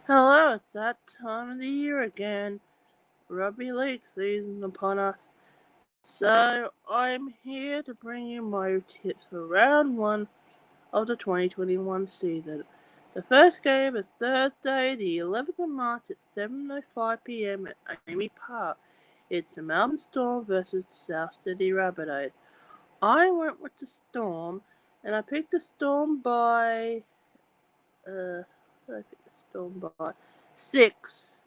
Hello, it's that time of the year again. Rugby league season upon us. So I'm here to bring you my tips for round one of the 2021 season. The first game is Thursday, the 11th of March at 7:05 p.m. at Amy Park. It's the Melbourne Storm versus the South Sydney Rabbitohs. I went with the Storm, and I picked the Storm by I picked the Storm by 6.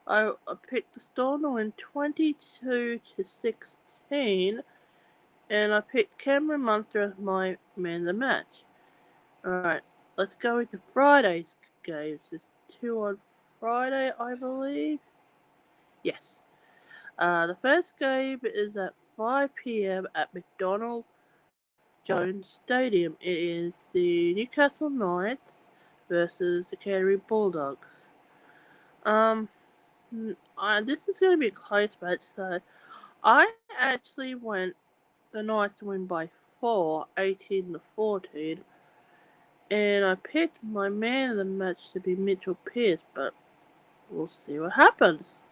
I picked the Storm to win 22-16, and I picked Cameron Munster as my man of the match. Alright, let's go into Friday's games. There's two on Friday, I believe. Yes. The first game is at 5 p.m. at McDonald Jones Stadium. It is the Newcastle Knights versus the Canterbury Bulldogs. Um, this is going to be a close match, so I actually went the Knights to win by 4, 18-14, and I picked my man of the match to be Mitchell Pearce, but we'll see what happens.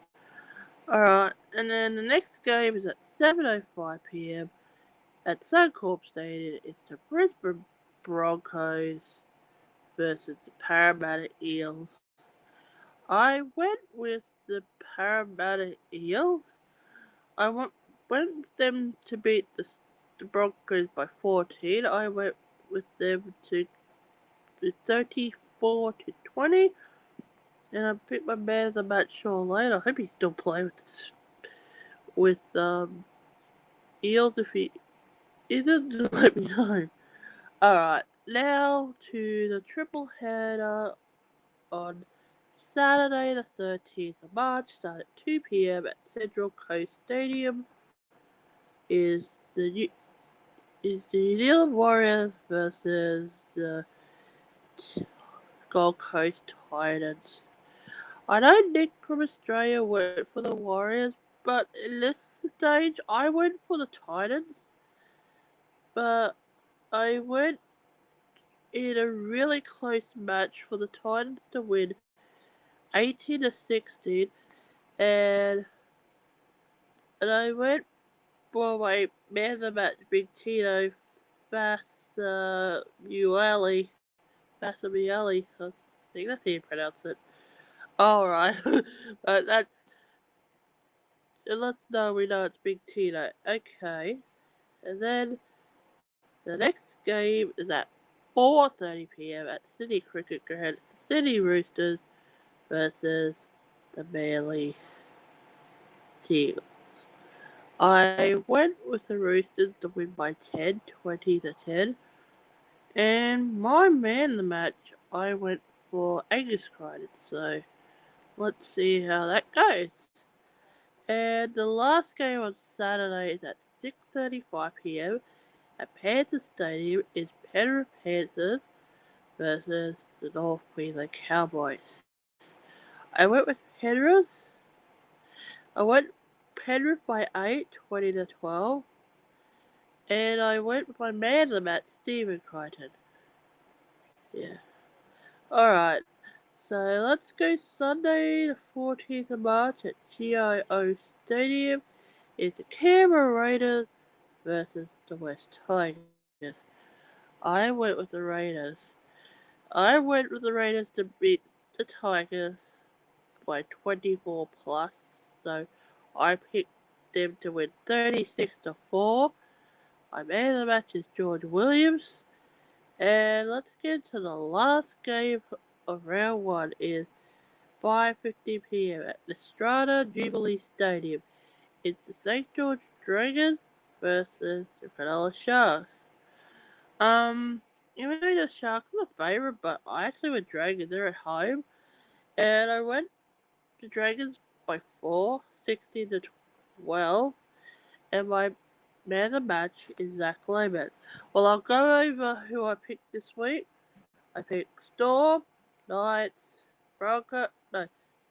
Alright, and then the next game is at 7:05 p.m. at Suncorp Stadium. It's the Brisbane Broncos versus the Parramatta Eels. I went with the Parramatta Eels. I went with them to beat the Broncos by 14. I went with them to 34-20, and I picked my man as a match Sean Lane. I hope he's still playing with Eels. If he isn't, just let me know. Alright, now to the triple header on Saturday the 13th of March, start at 2 p.m. at Central Coast Stadium. Is the is the New Zealand Warriors versus the Gold Coast Titans. I know Nick from Australia went for the Warriors, but in this stage I went for the Titans. But I went in a really close match for the Titans to win 18-16, and and I went for my man of the match, Big Tino Fasamueli. Fasamueli. I think that's how you pronounce it. Alright. But that's let's know we know it's Big Tino. Okay. And then the next game is at 4:30 p.m. at Sydney Cricket Ground. It's the Sydney Roosters versus the Manly Teals. I went with the Roosters to win by 10, 20-10. And my man in the match, I went for Angus Crichton. So let's see how that goes. And the last game on Saturday is at 6:35 p.m. at Panther Stadium. Is Penrith Panthers versus the North Queensland Cowboys. I went with Penrith. I went Penrith by 8, 20-12. And I went with my man of the match, Stephen Crichton. Yeah. Alright. So let's go Sunday the 14th of March at GIO Stadium. It's the Canberra Raiders versus the West Tigers. I went with the Raiders. I went with the Raiders to beat the Tigers by 24 plus. So I picked them to win 36-4. My man of the match is George Williams. And let's get to the last game of round one. Is 5:50 p.m. at the Strata Jubilee Stadium. It's the St. George Dragons versus the Cronulla Sharks. Even though the Sharks are the favourite, but I actually went Dragons. They're at home, and I went the Dragons by 4, 16-12. And my man of the match is Zach Lehman. Well, I'll go over who I picked this week. I picked Storm, Knights,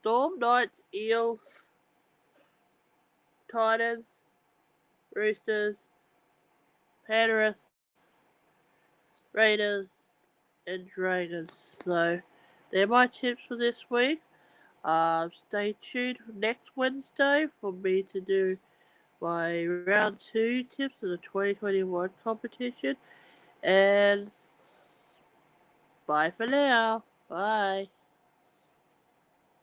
Storm, Knights, Eels, Titans, Roosters, Penrith, Raiders, and Dragons. So they're my tips for this week. Stay tuned next Wednesday for me to do my round 2 tips of the 2021 competition. And bye for now. Bye.